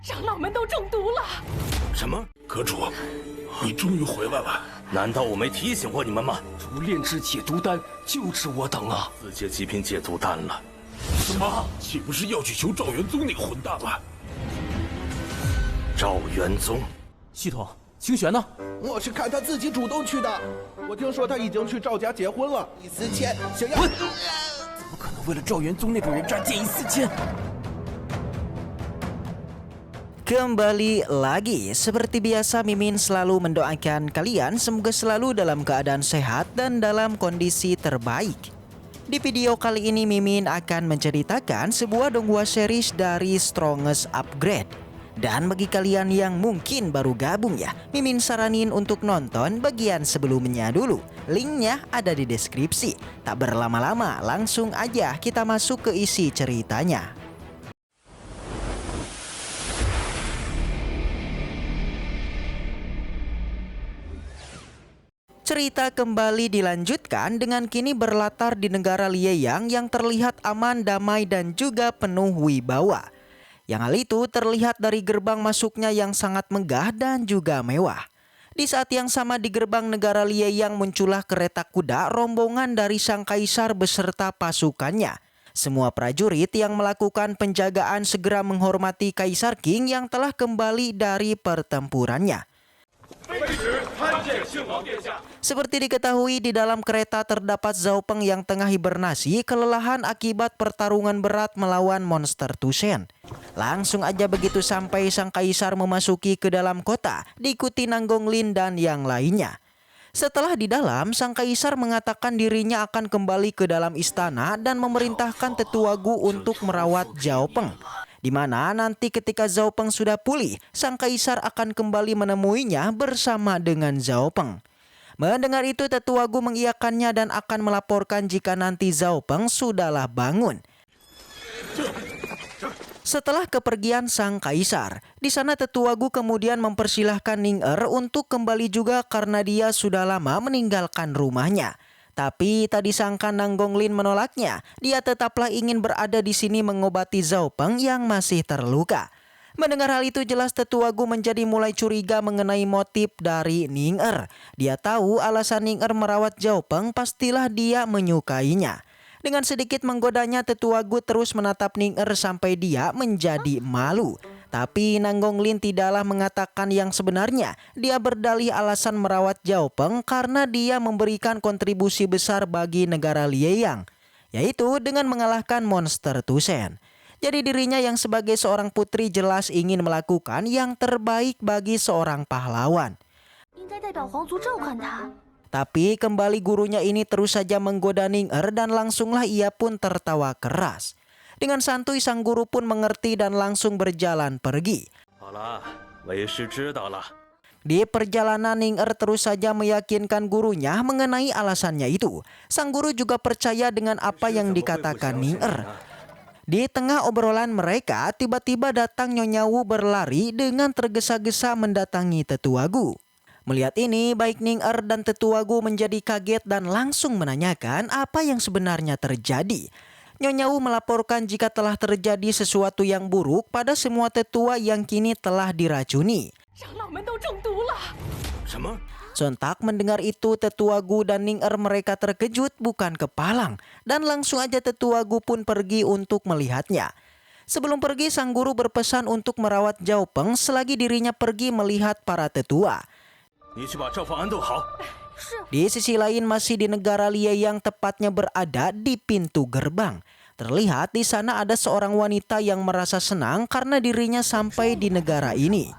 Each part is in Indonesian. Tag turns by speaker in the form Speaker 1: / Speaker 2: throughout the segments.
Speaker 1: 长老们都中毒了。
Speaker 2: 什么？阁主，你终于回来了？
Speaker 3: 难道我没提醒过你们吗？
Speaker 4: 除炼制解毒丹，就只我等啊！4
Speaker 3: 阶极品解毒丹了。
Speaker 2: 什么？岂不是要去求赵元宗那个混蛋了？
Speaker 3: 赵元宗，
Speaker 4: 系统，清玄呢？
Speaker 5: 我是看他自己主动去的。我听说他已经去赵家结婚了，一丝钱想要。
Speaker 4: 怎么可能为了赵元宗那种人渣见异思迁？
Speaker 6: Kembali lagi, seperti biasa Mimin selalu mendoakan kalian semoga selalu dalam keadaan sehat dan dalam kondisi terbaik. Di video kali ini Mimin akan menceritakan sebuah donghua series dari Strongest Upgrade. Dan bagi kalian yang mungkin baru gabung ya, Mimin saranin untuk nonton bagian sebelumnya dulu. Linknya ada di deskripsi. Tak berlama-lama, langsung aja kita masuk ke isi ceritanya. Cerita kembali dilanjutkan dengan kini berlatar di negara Lieyang yang terlihat aman, damai, dan juga penuh wibawa. Yang hal itu terlihat dari gerbang masuknya yang sangat megah dan juga mewah. Di saat yang sama di gerbang negara Lieyang muncullah kereta kuda rombongan dari sang kaisar beserta pasukannya. Semua prajurit yang melakukan penjagaan segera menghormati Kaisar King yang telah kembali dari pertempurannya. Seperti diketahui di dalam kereta terdapat Zhao Peng yang tengah hibernasi kelelahan akibat pertarungan berat melawan monster Tushen. Langsung aja begitu sampai sang kaisar memasuki ke dalam kota diikuti Nanggonglin dan yang lainnya. Setelah di dalam, sang kaisar mengatakan dirinya akan kembali ke dalam istana dan memerintahkan Tetua Gu untuk merawat Zhao Peng. Di mana nanti ketika Zhao Peng sudah pulih, sang kaisar akan kembali menemuinya bersama dengan Zhao Peng. Mendengar itu Tetua Gu mengiyakannya dan akan melaporkan jika nanti Zhao Peng sudahlah bangun. Setelah kepergian sang kaisar, di sana Tetua Gu kemudian mempersilahkan Ning Er untuk kembali juga karena dia sudah lama meninggalkan rumahnya. Tapi tak disangka Nanggonglin menolaknya. Dia tetaplah ingin berada di sini mengobati Zhao Peng yang masih terluka. Mendengar hal itu jelas Tetua Gu menjadi mulai curiga mengenai motif dari Ning Er. Dia tahu alasan Ning Er merawat Zhao Peng pastilah dia menyukainya. Dengan sedikit menggodanya Tetua Gu terus menatap Ning Er sampai dia menjadi malu. Tapi Nanggonglin tidaklah mengatakan yang sebenarnya. Dia berdalih alasan merawat Zhao Peng karena dia memberikan kontribusi besar bagi negara Lieyang, yaitu dengan mengalahkan monster Tushen. Jadi dirinya yang sebagai seorang putri jelas ingin melakukan yang terbaik bagi seorang pahlawan. Tapi kembali gurunya ini terus saja menggoda Ning Er dan langsunglah ia pun tertawa keras. Dengan santuy sang guru pun mengerti dan langsung berjalan pergi. Di perjalanan Ning Er terus saja meyakinkan gurunya mengenai alasannya itu. Sang guru juga percaya dengan apa yang dikatakan Ning Er. Di tengah obrolan mereka tiba-tiba datang Nyonya Wu berlari dengan tergesa-gesa mendatangi Tetua Gu. Melihat ini baik Ning Er dan Tetua Gu menjadi kaget dan langsung menanyakan apa yang sebenarnya terjadi. Nyonya Wu melaporkan jika telah terjadi sesuatu yang buruk pada semua tetua yang kini telah diracuni. Sontak mendengar itu Tetua Gu dan Ning Er mereka terkejut bukan kepalang. Dan langsung aja Tetua Gu pun pergi untuk melihatnya. Sebelum pergi sang guru berpesan untuk merawat Zhao Peng selagi dirinya pergi melihat para tetua. Di sisi lain masih di negara Lieyang tepatnya berada di pintu gerbang. Terlihat di sana ada seorang wanita yang merasa senang karena dirinya sampai di negara ini.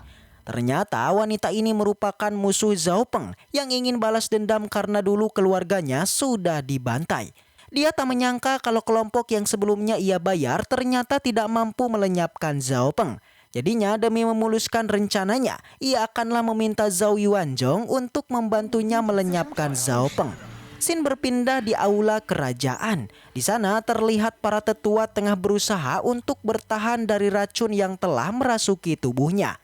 Speaker 6: Ternyata wanita ini merupakan musuh Zhao Peng yang ingin balas dendam karena dulu keluarganya sudah dibantai. Dia tak menyangka kalau kelompok yang sebelumnya ia bayar ternyata tidak mampu melenyapkan Zhao Peng. Jadinya demi memuluskan rencananya, ia akanlah meminta Zhao Yuanzhong untuk membantunya melenyapkan Zhao Peng. Scene berpindah di aula kerajaan. Di sana terlihat para tetua tengah berusaha untuk bertahan dari racun yang telah merasuki tubuhnya.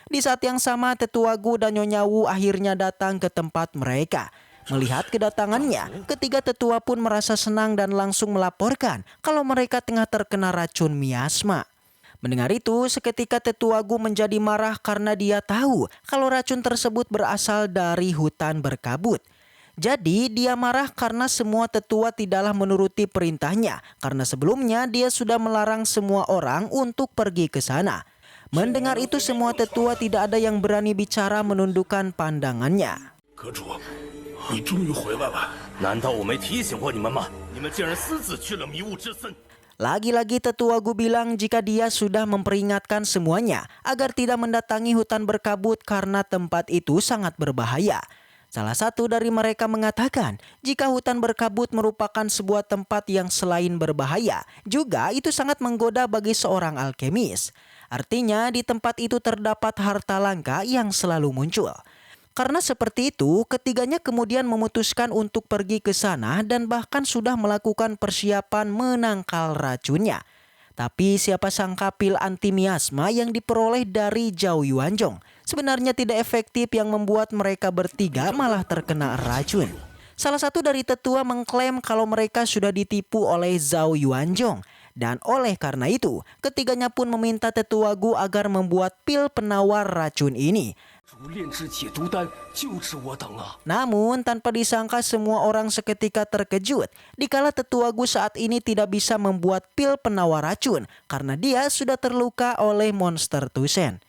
Speaker 6: Di saat yang sama Tetua Gu dan Nyonya Wu akhirnya datang ke tempat mereka. Melihat kedatangannya, ketiga tetua pun merasa senang dan langsung melaporkan kalau mereka tengah terkena racun miasma. Mendengar itu, seketika Tetua Gu menjadi marah karena dia tahu kalau racun tersebut berasal dari hutan berkabut. Jadi dia marah karena semua tetua tidaklah menuruti perintahnya karena sebelumnya dia sudah melarang semua orang untuk pergi ke sana. Mendengar itu semua tetua tidak ada yang berani bicara menundukkan pandangannya.
Speaker 2: 阁主，你终于回来了。
Speaker 3: 难道我没提醒过你们吗？你们竟然私自去了迷雾之森。
Speaker 6: Lagi-lagi Tetua Gu bilang jika dia sudah memperingatkan semuanya agar tidak mendatangi hutan berkabut karena tempat itu sangat berbahaya. Salah satu dari mereka mengatakan jika hutan berkabut merupakan sebuah tempat yang selain berbahaya, juga itu sangat menggoda bagi seorang alkemis. Artinya di tempat itu terdapat harta langka yang selalu muncul. Karena seperti itu, ketiganya kemudian memutuskan untuk pergi ke sana dan bahkan sudah melakukan persiapan menangkal racunnya. Tapi siapa sangka pil anti miasma yang diperoleh dari Zhao Yuanzhong sebenarnya tidak efektif yang membuat mereka bertiga malah terkena racun. Salah satu dari tetua mengklaim kalau mereka sudah ditipu oleh Zhao Yuanzhong. Dan oleh karena itu, ketiganya pun meminta Tetua Gu agar membuat pil penawar racun ini. Namun tanpa disangka semua orang seketika terkejut dikala Tetua Gu saat ini tidak bisa membuat pil penawar racun karena dia sudah terluka oleh monster Tusen.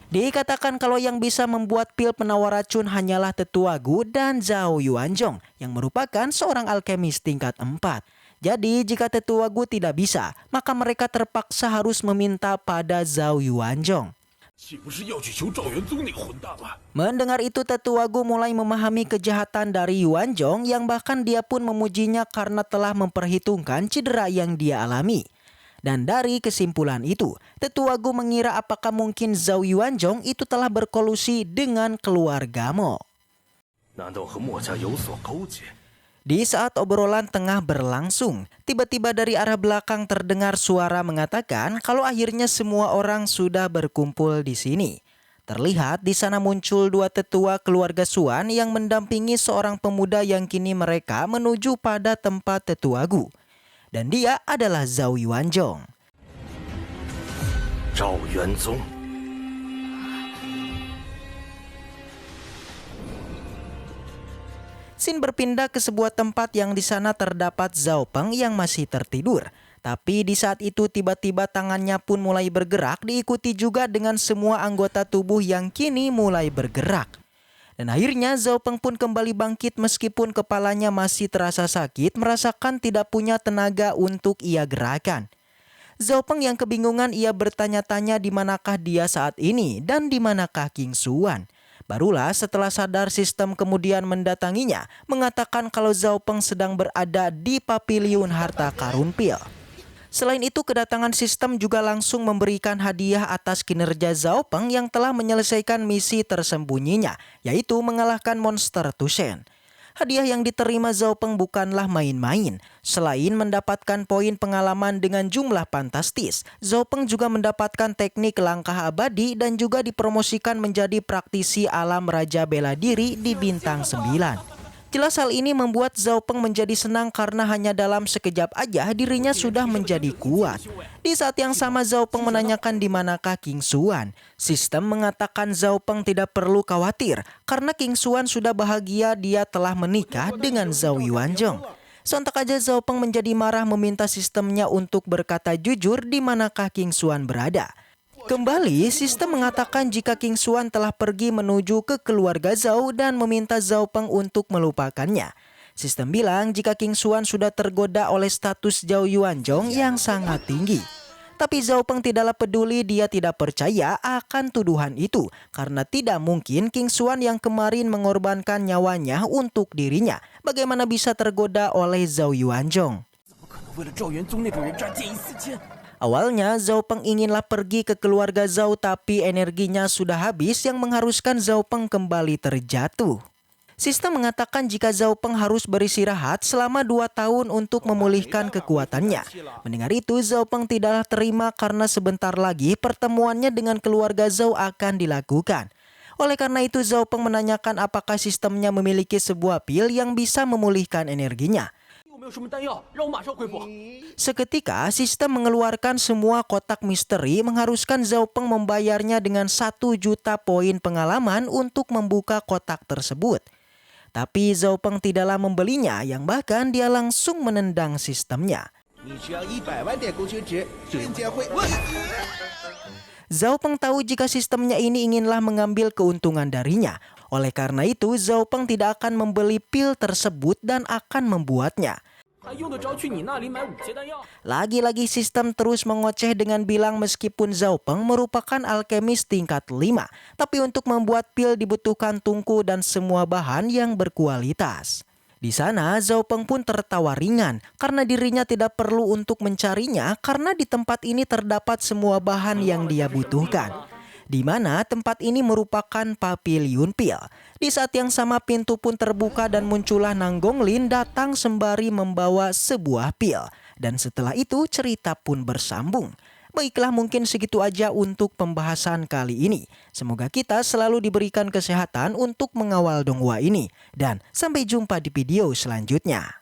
Speaker 6: Dikatakan kalau yang bisa membuat pil penawar racun hanyalah Tetua Gu dan Zhao Yuanzhong yang merupakan seorang alkemis tingkat 4. Jadi jika Tetua Gu tidak bisa, maka mereka terpaksa harus meminta pada Zhao Yuanzhong. Mendengar itu Tetua Gu mulai memahami kejahatan dari Yuanzhong yang bahkan dia pun memujinya karena telah memperhitungkan cedera yang dia alami. Dan dari kesimpulan itu, Tetua Gu mengira apakah mungkin Zhao Yuanzhong itu telah berkolusi dengan keluarga Mo. Di saat obrolan tengah berlangsung, tiba-tiba dari arah belakang terdengar suara mengatakan kalau akhirnya semua orang sudah berkumpul di sini. Terlihat di sana muncul dua tetua keluarga Suan yang mendampingi seorang pemuda yang kini mereka menuju pada tempat Tetua Gu. Dan dia adalah Zhao Yuanzhong.
Speaker 3: Zhao Yuanzhong.
Speaker 6: Scene berpindah ke sebuah tempat yang di sana terdapat Zhao Peng yang masih tertidur. Tapi di saat itu tiba-tiba tangannya pun mulai bergerak diikuti juga dengan semua anggota tubuh yang kini mulai bergerak. Dan akhirnya Zhao Peng pun kembali bangkit meskipun kepalanya masih terasa sakit, merasakan tidak punya tenaga untuk ia gerakan. Zhao Peng yang kebingungan ia bertanya-tanya di manakah dia saat ini dan di manakah King Xuan. Barulah setelah sadar sistem kemudian mendatanginya, mengatakan kalau Zhao Peng sedang berada di Paviliun Harta Karun Pil. Selain itu, kedatangan sistem juga langsung memberikan hadiah atas kinerja Zhao Peng yang telah menyelesaikan misi tersembunyinya, yaitu mengalahkan monster Tusen. Hadiah yang diterima Zhao Peng bukanlah main-main. Selain mendapatkan poin pengalaman dengan jumlah fantastis, Zhao Peng juga mendapatkan teknik langkah abadi dan juga dipromosikan menjadi praktisi alam Raja Bela Diri di Bintang 9. Jelas hal ini membuat Zhao Peng menjadi senang karena hanya dalam sekejap aja dirinya sudah menjadi kuat. Di saat yang sama Zhao Peng menanyakan di manakah King Xuan. Sistem mengatakan Zhao Peng tidak perlu khawatir karena King Xuan sudah bahagia dia telah menikah dengan Zhao Yuanzhong. Sontak aja Zhao Peng menjadi marah meminta sistemnya untuk berkata jujur di manakah King Xuan berada. Kembali, sistem mengatakan jika King Xuan telah pergi menuju ke keluarga Zhao dan meminta Zhao Peng untuk melupakannya. Sistem bilang jika King Xuan sudah tergoda oleh status Zhao Yuanzhong yang sangat tinggi. Tapi Zhao Peng tidaklah peduli, dia tidak percaya akan tuduhan itu karena tidak mungkin King Xuan yang kemarin mengorbankan nyawanya untuk dirinya bagaimana bisa tergoda oleh Zhao Yuanzhong. Awalnya Zhao Peng inginlah pergi ke keluarga Zhao tapi energinya sudah habis yang mengharuskan Zhao Peng kembali terjatuh. Sistem mengatakan jika Zhao Peng harus beristirahat selama 2 tahun untuk memulihkan kekuatannya. Mendengar itu Zhao Peng tidaklah terima karena sebentar lagi pertemuannya dengan keluarga Zhao akan dilakukan. Oleh karena itu Zhao Peng menanyakan apakah sistemnya memiliki sebuah pil yang bisa memulihkan energinya. Seketika, sistem mengeluarkan semua kotak misteri mengharuskan Zhao Peng membayarnya dengan 1 juta poin pengalaman untuk membuka kotak tersebut. Tapi Zhao Peng tidaklah membelinya, yang bahkan dia langsung menendang sistemnya.
Speaker 5: 你只要100万点公权值，瞬间会。
Speaker 6: Zhao Peng tahu jika sistemnya ini inginlah mengambil keuntungan darinya. Oleh karena itu, Zhao Peng tidak akan membeli pil tersebut dan akan membuatnya. Lagi-lagi sistem terus mengoceh dengan bilang meskipun Zhao Peng merupakan alkemis tingkat 5, tapi untuk membuat pil dibutuhkan tungku dan semua bahan yang berkualitas. Di sana Zhao Peng pun tertawa ringan karena dirinya tidak perlu untuk mencarinya karena di tempat ini terdapat semua bahan yang dia butuhkan. Di mana tempat ini merupakan pavilion pil. Di saat yang sama pintu pun terbuka dan muncullah Nanggong Lin datang sembari membawa sebuah pil. Dan setelah itu cerita pun bersambung. Baiklah, mungkin segitu aja untuk pembahasan kali ini. Semoga kita selalu diberikan kesehatan untuk mengawal donghua ini. Dan sampai jumpa di video selanjutnya.